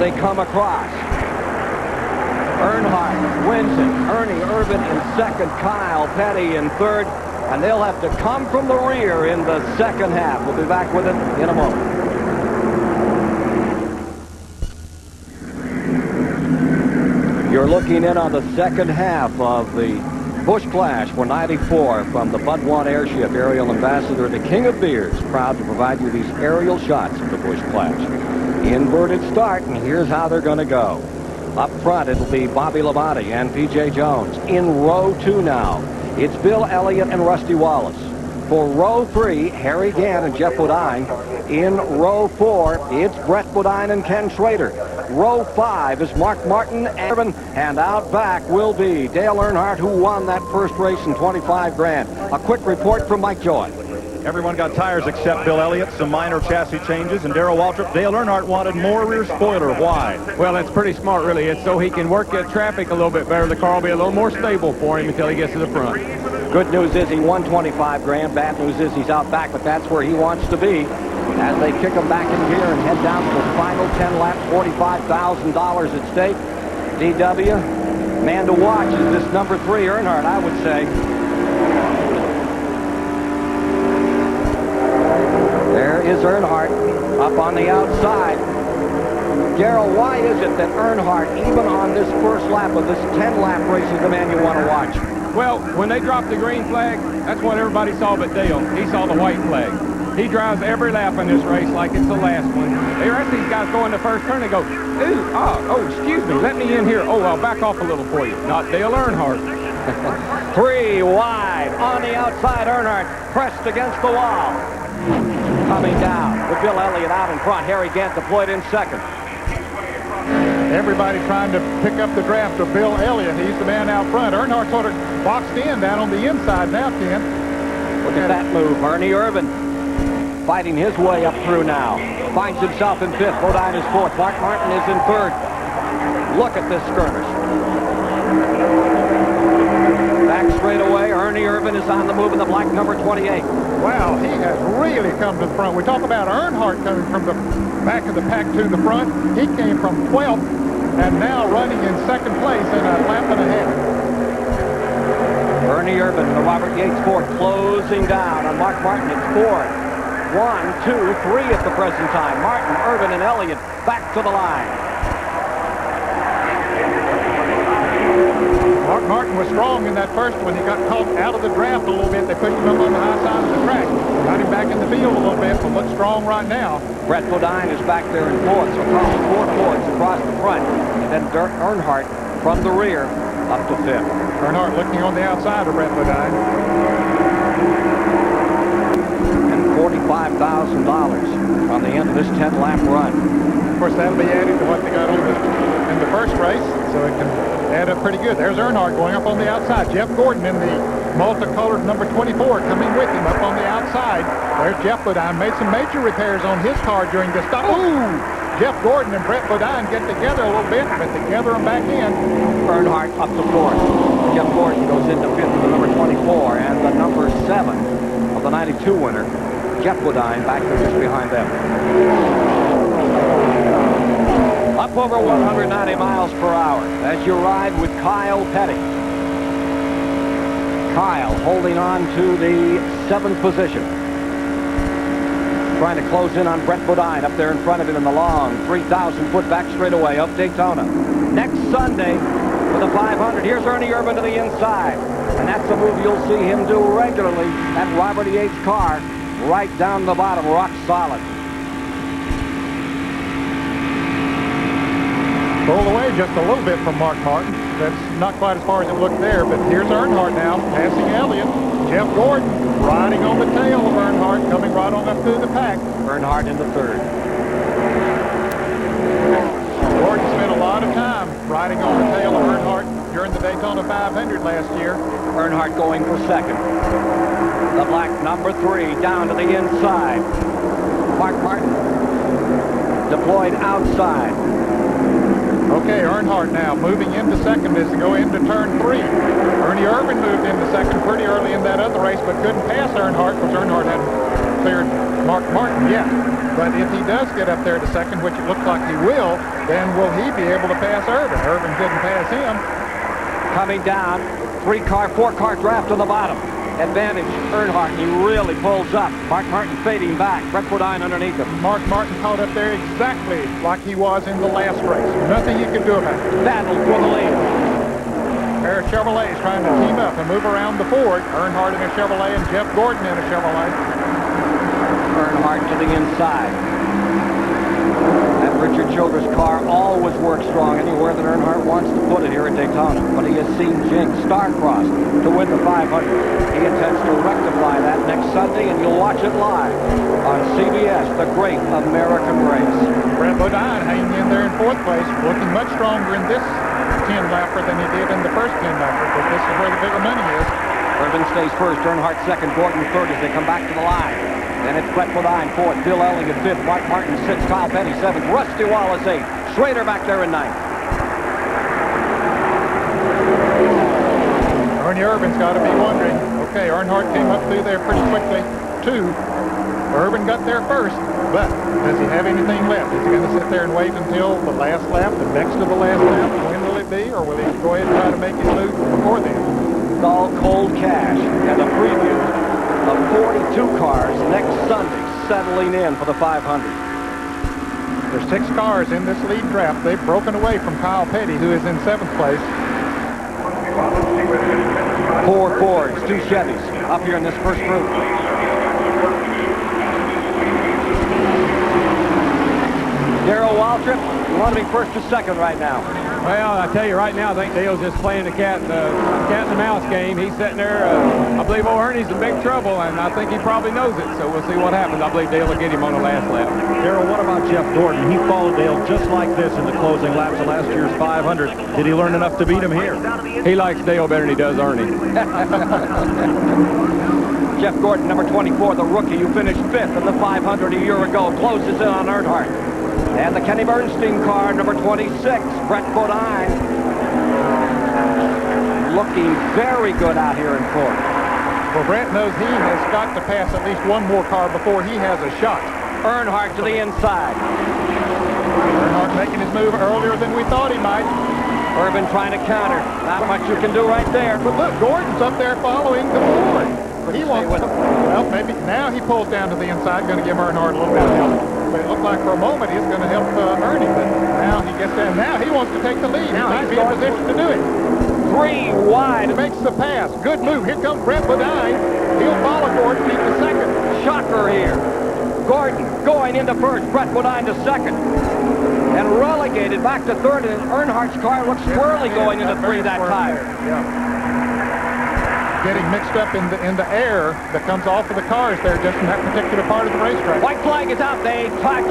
they come across. Earnhardt wins it. Ernie Irvan in second. Kyle Petty in third. And they'll have to come from the rear in the second half. We'll be back with it in a moment. You're looking in on the second half of the Busch Clash for 94 from the Bud One Airship. Aerial Ambassador, the King of Beers, proud to provide you these aerial shots of the Busch Clash. Inverted start, and here's how they're going to go. Up front, it'll be Bobby Labonte and P.J. Jones. In row 2 now, it's Bill Elliott and Rusty Wallace. For row 3, Harry Gant and Jeff Bodine. In row 4, it's Brett Bodine and Ken Schrader. Row 5 is Mark Martin and out back will be Dale Earnhardt, who won that first race in 25 grand. A quick report from Mike Joy. Everyone got tires except Bill Elliott, some minor chassis changes, and Darrell Waltrip. Dale Earnhardt wanted more rear spoiler. Why? Well, that's pretty smart, really. It's so he can work that traffic a little bit better. The car will be a little more stable for him until he gets to the front. Good news is he won 25 grand. Bad news is he's out back, but that's where he wants to be as they kick him back in gear and head down to the final 10 laps, $45,000 at stake. DW, man to watch is this number 3 Earnhardt, I would say. There is Earnhardt up on the outside. Darrell, why is it that Earnhardt, even on this first lap of this 10-lap race, is the man you want to watch? Well, when they dropped the green flag, that's what everybody saw but Dale. He saw the white flag. He drives every lap in this race like it's the last one. They rest these guys go in the first turn and go, excuse me, let me in here. Oh, I'll back off a little for you. Not Dale Earnhardt. 3 wide on the outside. Earnhardt pressed against the wall. Coming down with Bill Elliott out in front. Harry Gant deployed in second. Everybody trying to pick up the draft of Bill Elliott. He's the man out front. Earnhardt sort of boxed in down on the inside now, Ken. Look at that move. Ernie Irvan fighting his way up through now. Finds himself in 5th. Bodine is 4th. Mark Martin is in 3rd. Look at this skirmish. Back straight away. Ernie Irvan is on the move in the black number 28. Wow, he has really come to the front. We talk about Earnhardt coming from the back of the pack to the front. He came from 12th and now running in 2nd place in a lap and a half. Ernie Irvan and Robert Yates 4th, closing down on Mark Martin at 4th. 1, 2, 3 at the present time. Martin, Irvan, and Elliott back to the line. Mark Martin was strong in that first one. He got caught out of the draft a little bit. They pushed him up on the high side of the track. Got him back in the field a little bit, but looks strong right now. Brett Bodine is back there in 4th, so probably 4 points across the front. And then Earnhardt from the rear up to 5th. Earnhardt looking on the outside of Brett Bodine. And $45,000 on the end of this 10-lap run. Of course, that'll be added to what they got on in the first race, so it can add up pretty good. There's Earnhardt going up on the outside. Jeff Gordon in the multicolored number 24 coming with him up on the outside. There's Jeff Bodine. Made some major repairs on his car during this stop. Ooh! Jeff Gordon and Brett Bodine get together a little bit, but they gather them back in. Earnhardt up to 4th. Jeff Gordon goes into 5th with the number 24, and the number 7 of the 92 winner, Jeff Bodine, back there just behind them. Up over 190 miles per hour as you ride with Kyle Petty. Kyle holding on to the 7th position. Trying to close in on Brett Bodine up there in front of him in the long 3,000-foot back straightaway of Daytona. Next Sunday for the 500, here's Ernie Irvan to the inside. And that's a move you'll see him do regularly. That Robert Yates car right down the bottom, rock solid. Pulled away just a little bit from Mark Martin. That's not quite as far as it looked there, but here's Earnhardt now, passing Elliott. Jeff Gordon riding on the tail of Earnhardt, coming right on up through the pack. Earnhardt in the 3rd. Gordon spent a lot of time riding on the tail of Earnhardt during the Daytona 500 last year. Earnhardt going for 2nd. The black number 3 down to the inside. Mark Martin deployed outside. Okay, Earnhardt now moving into 2nd as they go into turn 3. Ernie Irvan moved into 2nd pretty early in that other race, but couldn't pass Earnhardt because Earnhardt had cleared Mark Martin yet. But if he does get up there to second, which it looks like he will, then will he be able to pass Irvin? Irvin couldn't pass him. Coming down, 4-car draft on the bottom. Advantage, Earnhardt, he really pulls up. Mark Martin fading back. Brett Bodine underneath him. Mark Martin caught up there exactly like he was in the last race. Nothing you can do about it. Battle for the lead. A pair of Chevrolets trying to team up and move around the Ford. Earnhardt in a Chevrolet and Jeff Gordon in a Chevrolet. Earnhardt to the inside. That Richard Childress car always works strong anywhere that Earnhardt wants to put it here at Daytona. But he has seen Jinx star-crossed to win the 500. He intends to rectify that next Sunday, and you'll watch it live on CBS, the Great American Race. Brett Bodine hanging in there in 4th place, looking much stronger in this 10-lapper than he did in the first 10-lapper, but this is where the bigger money is. Irvin stays first, Earnhardt second, Gordon third as they come back to the line. Then it's Brett Bodine fourth, Bill Elliott fifth, Mark Martin sixth, Kyle Petty seventh, Rusty Wallace eighth, Schrader back there in ninth. Ernie Irvin's got to be wondering, okay, Earnhardt came up through there pretty quickly, too. Irvin got there first, but does he have anything left? Is he going to sit there and wait until the last lap, the next to the last lap? When will it be? Or will he go ahead and try to make his move before then? It's all cold cash and a preview of 42 cars next Sunday settling in for the 500. There's 6 cars in this lead draft. They've broken away from Kyle Petty, who is in 7th place. 4 Fords, 2 Chevys up here in this first group. Darrell Waltrip, you want to be first or second right now? Well, I tell you right now, I think Dale's just playing the cat and the mouse game. He's sitting there. I believe old Ernie's in big trouble, and I think he probably knows it. So we'll see what happens. I believe Dale will get him on the last lap. Darrell, what about Jeff Gordon? He followed Dale just like this in the closing laps of last year's 500. Did he learn enough to beat him here? He likes Dale better than he does Ernie. Jeff Gordon, number 24, the rookie who finished 5th in the 500 a year ago, closes in on Earnhardt. And the Kenny Bernstein car, number 26, Brett Bodine, looking very good out here in 4th. Well, Brett knows he has got to pass at least one more car before he has a shot. Earnhardt to the inside. Earnhardt making his move earlier than we thought he might. Irvin trying to counter. Not much you can do right there. But look, Gordon's up there following the Ford. He wants to, well, maybe now he pulls down to the inside, going to give Earnhardt a little bit of help. But it looked like for a moment he's going to help Ernie, but now he gets down. Now he wants to take the lead. Now he's in position to do it. 3 wide. Makes the pass. Good move. Here comes Brett Bodine. He'll follow Gordon into second. Shocker here. Gordon going into first. Brett Bodine to second. And relegated back to third. And Earnhardt's car looks squirrely going into 3 that time. Yeah. Getting mixed up in the air that comes off of the cars there just in that particular part of the racetrack. White flag is out. They touch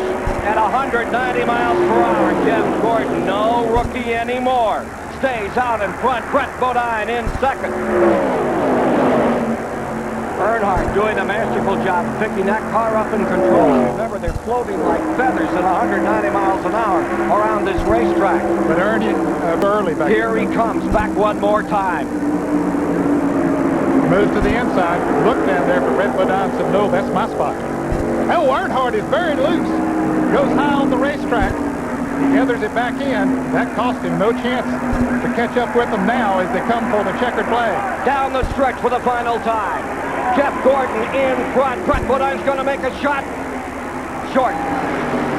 at 190 miles per hour. Jeff Gordon, no rookie anymore. Stays out in front. Brett Bodine in second. Earnhardt doing a masterful job picking that car up in control. Remember, they're floating like feathers at 190 miles an hour around this racetrack. But Ernie early back here he comes back one more time. Moves to the inside. Look down there for Brett Bodine. Said, no, that's my spot. Oh, Earnhardt is very loose. Goes high on the racetrack. He gathers it back in. That cost him no chance to catch up with them now as they come for the checkered flag. Down the stretch for the final time. Jeff Gordon in front. Brett Bodine's going to make a shot. Short.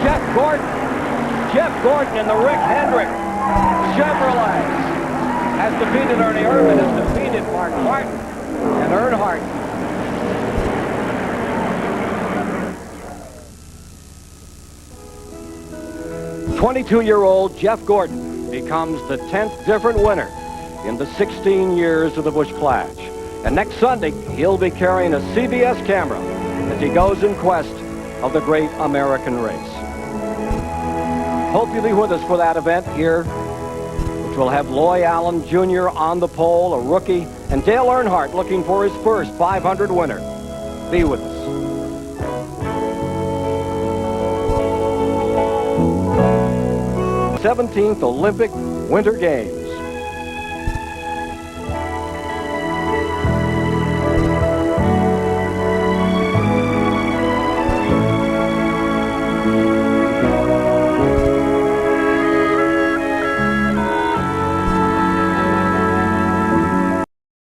Jeff Gordon in the Rick Hendrick Chevrolet has defeated Ernie Irvin, has defeated Mark Martin. And Earnhardt. "22-year-old Jeff Gordon becomes the 10th different winner in the 16 years of the Busch Clash. And next Sunday, he'll be carrying a CBS camera as he goes in quest of the Great American Race. Hope you'll be with us for that event here, which will have Loy Allen Jr. on the pole, a rookie, and Dale Earnhardt looking for his first 500 winner. Be with us. 17th Olympic Winter Games.